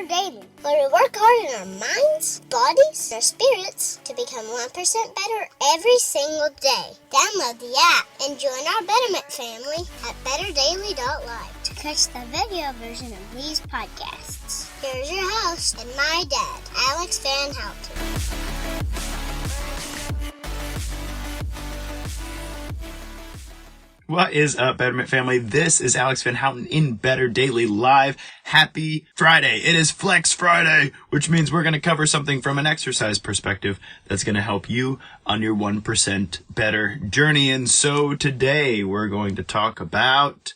better daily, where we work hard in our minds, bodies, and our spirits to become 1% better every single day. Download the app and join our Betterment family at betterdaily.live to catch the video version of these podcasts. Here's your host and my dad, Alex Van Houten. What is up, Betterment family? This is Alex Van Houten in Better Daily Live. Happy Friday. It is Flex Friday, which means we're going to cover something from an exercise perspective that's going to help you on your 1% better journey. And so today we're going to talk about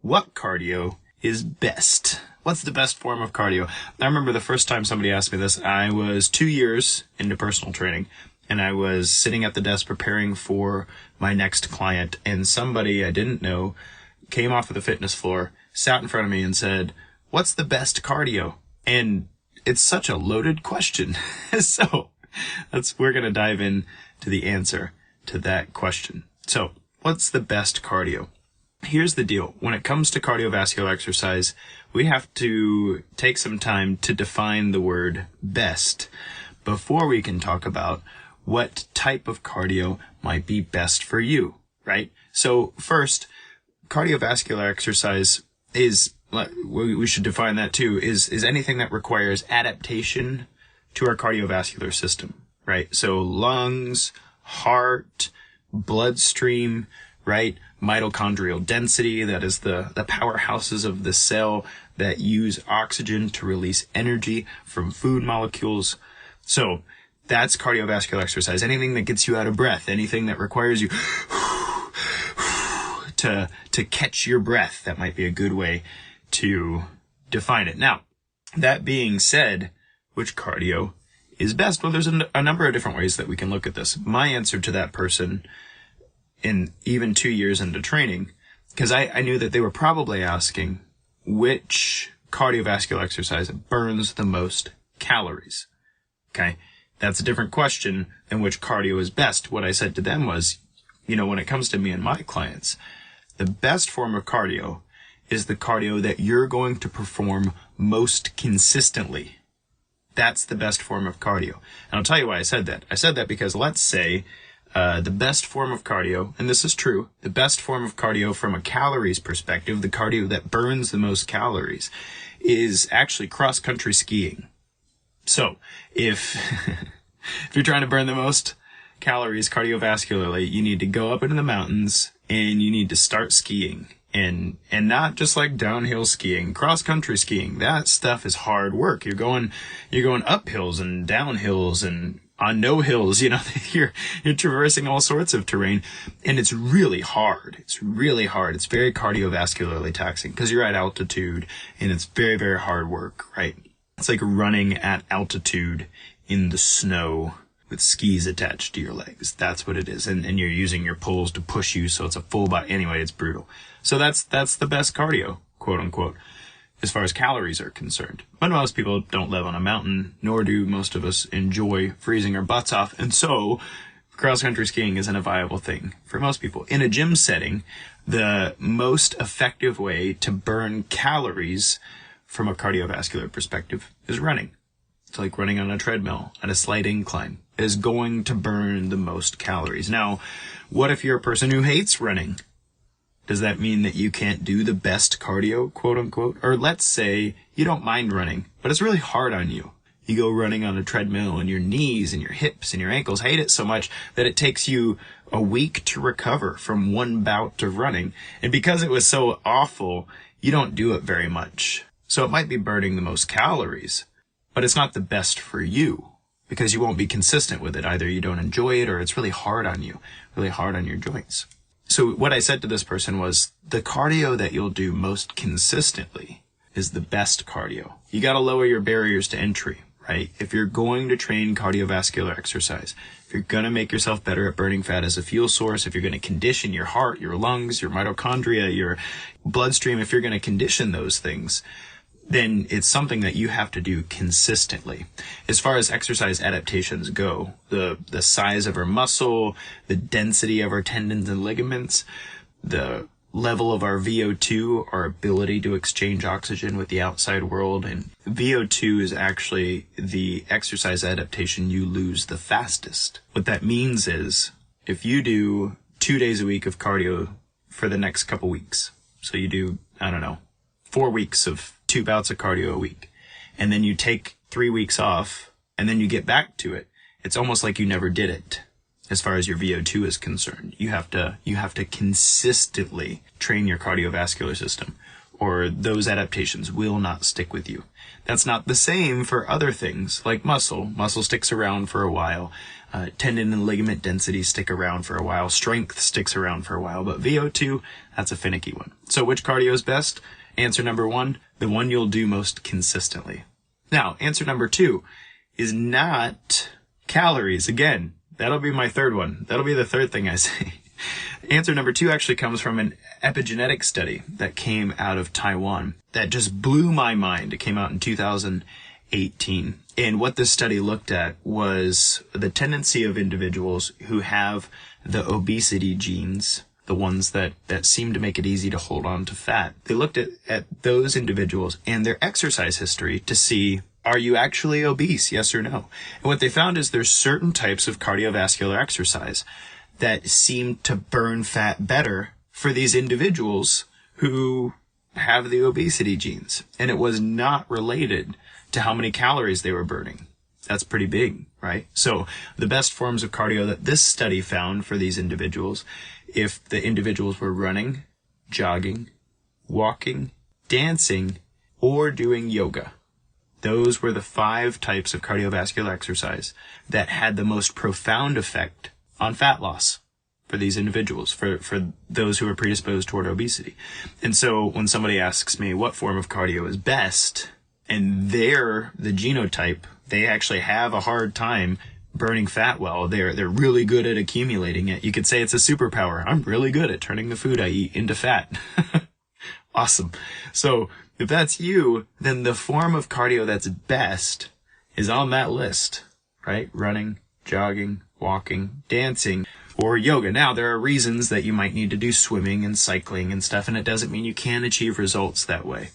what cardio is best. What's the best form of cardio? I remember the first time somebody asked me this, I was 2 years into personal training. And I was sitting at the desk preparing for my next client, and somebody I didn't know came off of the fitness floor, sat in front of me and said, "What's the best cardio?" And it's such a loaded question. So we're going to dive in to the answer to that question. So what's the best cardio? Here's the deal. When it comes to cardiovascular exercise, we have to take some time to define the word best before we can talk about what type of cardio might be best for you, right? So first, cardiovascular exercise is, we should define that too, is anything that requires adaptation to our cardiovascular system, right? So lungs, heart, bloodstream, right? Mitochondrial density, that is the powerhouses of the cell that use oxygen to release energy from food molecules. So that's cardiovascular exercise. Anything that gets you out of breath, anything that requires you to catch your breath, that might be a good way to define it. Now, that being said, which cardio is best? Well, there's a number of different ways that we can look at this. My answer to that person, in even 2 years into training, because I knew that they were probably asking which cardiovascular exercise burns the most calories. Okay. That's a different question than which cardio is best. What I said to them was, when it comes to me and my clients, the best form of cardio is the cardio that you're going to perform most consistently. That's the best form of cardio. And I'll tell you why I said that. I said that because let's say the best form of cardio, and this is true, the best form of cardio from a calories perspective, the cardio that burns the most calories, is actually cross-country skiing. So, if you're trying to burn the most calories cardiovascularly, you need to go up into the mountains and you need to start skiing. And not just like downhill skiing, cross-country skiing. That stuff is hard work. You're going up hills and down hills and on no hills, you're traversing all sorts of terrain, and it's really hard. It's really hard. It's very cardiovascularly taxing because you're at altitude and it's very, very hard work, right? It's like running at altitude in the snow with skis attached to your legs. That's what it is. And you're using your poles to push you, so it's a full body. Anyway, it's brutal. So that's the best cardio, quote unquote, as far as calories are concerned. But most people don't live on a mountain, nor do most of us enjoy freezing our butts off. And so cross-country skiing isn't a viable thing for most people. In a gym setting, the most effective way to burn calories from a cardiovascular perspective is running. It's like running on a treadmill at a slight incline. It is going to burn the most calories. Now, what if you're a person who hates running? Does that mean that you can't do the best cardio, quote unquote? Or let's say you don't mind running, but it's really hard on you. You go running on a treadmill and your knees and your hips and your ankles hate it so much that it takes you a week to recover from one bout of running. And because it was so awful, you don't do it very much. So it might be burning the most calories, but it's not the best for you because you won't be consistent with it. Either you don't enjoy it or it's really hard on you, really hard on your joints. So what I said to this person was the cardio that you'll do most consistently is the best cardio. You got to lower your barriers to entry, right? If you're going to train cardiovascular exercise, if you're going to make yourself better at burning fat as a fuel source, if you're going to condition your heart, your lungs, your mitochondria, your bloodstream, if you're going to condition those things, then it's something that you have to do consistently. As far as exercise adaptations go, the size of our muscle, the density of our tendons and ligaments, the level of our VO2, our ability to exchange oxygen with the outside world. And VO2 is actually the exercise adaptation you lose the fastest. What that means is if you do 2 days a week of cardio for the next couple weeks, so you do, 4 weeks of 2 bouts of cardio a week, and then you take 3 weeks off, and then you get back to it, it's almost like you never did it. As far as your VO2 is concerned, you have to consistently train your cardiovascular system, or those adaptations will not stick with you. That's not the same for other things like muscle. Muscle sticks around for a while. Tendon and ligament density stick around for a while. Strength sticks around for a while. But VO2, that's a finicky one. So which cardio is best? Answer number 1, the one you'll do most consistently. Now, answer number 2 is not calories. Again, that'll be my third one. That'll be the third thing I say. Answer number 2 actually comes from an epigenetic study that came out of Taiwan that just blew my mind. It came out in 2018. And what this study looked at was the tendency of individuals who have the obesity genes, the ones that seem to make it easy to hold on to fat. They looked at those individuals and their exercise history to see, are you actually obese? Yes or no? And what they found is there's certain types of cardiovascular exercise that seem to burn fat better for these individuals who have the obesity genes. And it was not related to how many calories they were burning. That's pretty big, right? So the best forms of cardio that this study found for these individuals, if the individuals were running, jogging, walking, dancing, or doing yoga. Those were the 5 types of cardiovascular exercise that had the most profound effect on fat loss for these individuals, for those who are predisposed toward obesity. And so when somebody asks me what form of cardio is best, and they're the genotype, they actually have a hard time burning fat well. They're really good at accumulating it. You could say it's a superpower. I'm really good at turning the food I eat into fat. Awesome. So if that's you, then the form of cardio that's best is on that list, right? Running, jogging, walking, dancing, or yoga. Now, there are reasons that you might need to do swimming and cycling and stuff, and it doesn't mean you can't achieve results that way.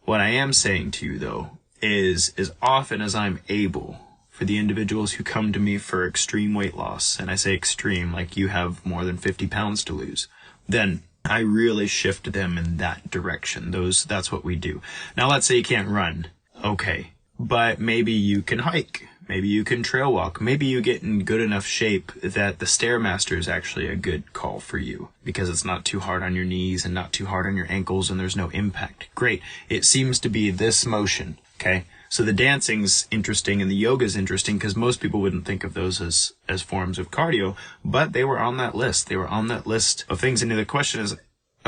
What I am saying to you, though, is as often as I'm able, for the individuals who come to me for extreme weight loss, and I say extreme like you have more than 50 pounds to lose, then I really shift them in that direction. That's what we do. Now, let's say you can't run. Okay. But maybe you can hike. Maybe you can trail walk. Maybe you get in good enough shape that the Stairmaster is actually a good call for you because it's not too hard on your knees and not too hard on your ankles and there's no impact. Great. It seems to be this motion. Okay. So the dancing's interesting and the yoga's interesting because most people wouldn't think of those as forms of cardio, but they were on that list. They were on that list of things. And the question is,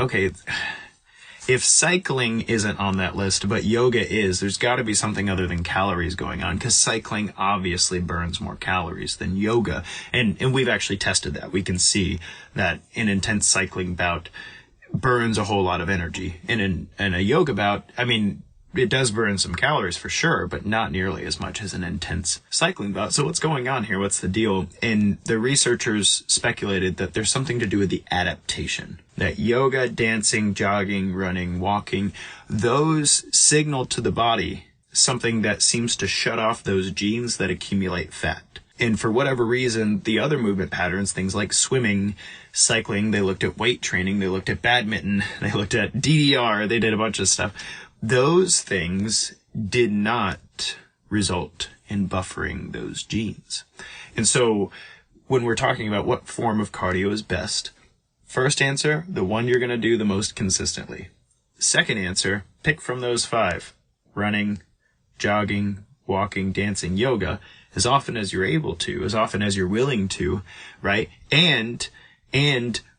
okay, if cycling isn't on that list, but yoga is, there's got to be something other than calories going on because cycling obviously burns more calories than yoga. And we've actually tested that. We can see that an intense cycling bout burns a whole lot of energy. And in a yoga bout, I mean, it does burn some calories for sure, but not nearly as much as an intense cycling bout. So what's going on here? What's the deal? And the researchers speculated that there's something to do with the adaptation. That yoga, dancing, jogging, running, walking, those signal to the body something that seems to shut off those genes that accumulate fat. And for whatever reason, the other movement patterns, things like swimming, cycling, they looked at weight training, they looked at badminton, they looked at DDR, they did a bunch of stuff. Those things did not result in buffering those genes. And so when we're talking about what form of cardio is best, first answer, the one you're going to do the most consistently. Second answer, pick from those 5. Running, jogging, walking, dancing, yoga, as often as you're able to, as often as you're willing to, right? And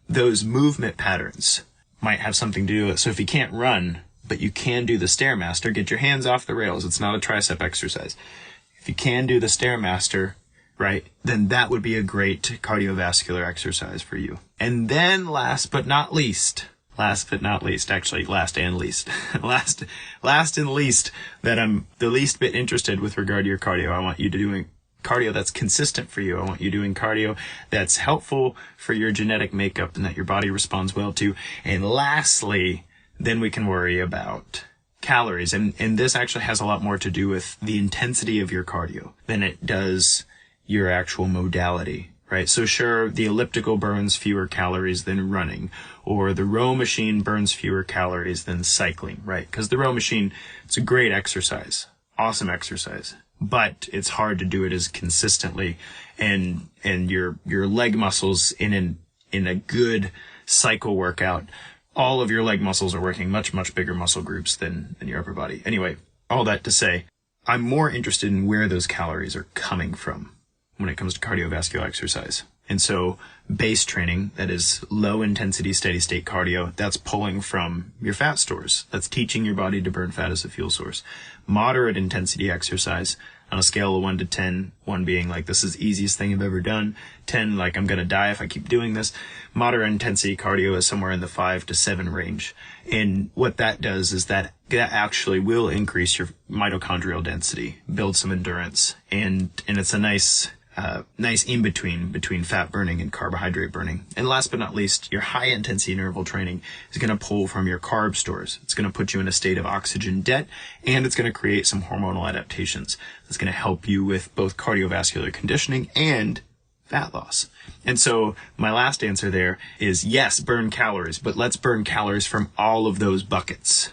those movement patterns might have something to do with it. So if you can't run, but you can do the Stairmaster, get your hands off the rails. It's not a tricep exercise. If you can do the Stairmaster, right, then that would be a great cardiovascular exercise for you. And then last and least, that I'm the least bit interested with regard to your cardio, I want you to cardio that's consistent for you. I want you doing cardio that's helpful for your genetic makeup and that your body responds well to. And lastly, then we can worry about calories. And this actually has a lot more to do with the intensity of your cardio than it does your actual modality, right? So sure, the elliptical burns fewer calories than running, or the row machine burns fewer calories than cycling, right? Because the row machine, it's a great exercise, awesome exercise, but it's hard to do it as consistently, and your leg muscles in a good cycle workout, all of your leg muscles are working much bigger muscle groups than your upper body. Anyway, all that to say, I'm more interested in where those calories are coming from when it comes to cardiovascular exercise. And so base training, that is low intensity, steady state cardio, that's pulling from your fat stores. That's teaching your body to burn fat as a fuel source. Moderate intensity exercise on a scale of 1 to 10, 1 being like, this is the easiest thing I've ever done. 10, like, I'm going to die if I keep doing this. Moderate intensity cardio is somewhere in the 5 to 7 range. And what that does is that actually will increase your mitochondrial density, build some endurance. And it's a nice in-between fat burning and carbohydrate burning. And last but not least, your high-intensity interval training is going to pull from your carb stores. It's going to put you in a state of oxygen debt, and it's going to create some hormonal adaptations. That's going to help you with both cardiovascular conditioning and fat loss. And so my last answer there is yes, burn calories, but let's burn calories from all of those buckets.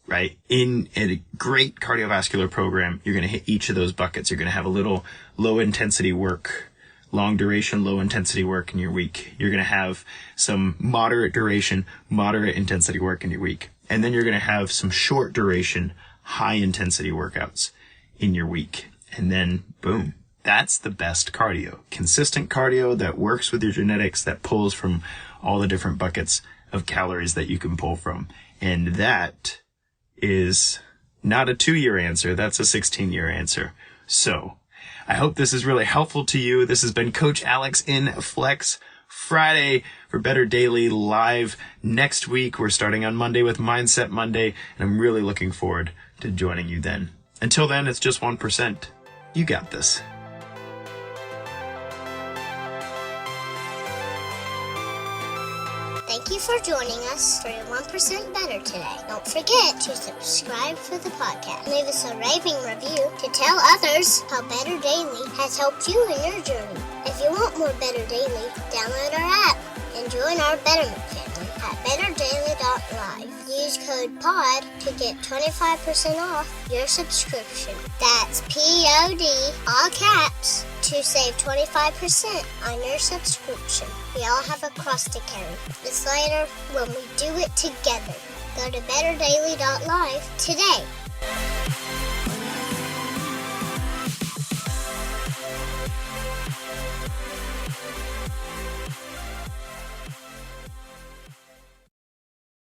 Right? In a great cardiovascular program, you're going to hit each of those buckets. You're going to have a little low intensity work, long duration, low intensity work in your week. You're going to have some moderate duration, moderate intensity work in your week. And then you're going to have some short duration, high intensity workouts in your week. And then boom, that's the best cardio. Consistent cardio that works with your genetics, that pulls from all the different buckets of calories that you can pull from. And that is not a 2-year answer. That's a 16-year answer. So I hope this is really helpful to you. This has been Coach Alex in Flex Friday for Better Daily Live. Next week, we're starting on Monday with Mindset Monday, and I'm really looking forward to joining you then. Until then, it's just 1%. You got this. Thank you for joining us for 1% Better today. Don't forget to subscribe for the podcast. Leave us a raving review to tell others how Better Daily has helped you in your journey. If you want more Better Daily, download our app and join our Betterment family at betterdaily.live. Use code POD to get 25% off your subscription. That's POD, all caps, to save 25% on your subscription. We all have a cross to carry. It's later when we do it together. Go to betterdaily.live today.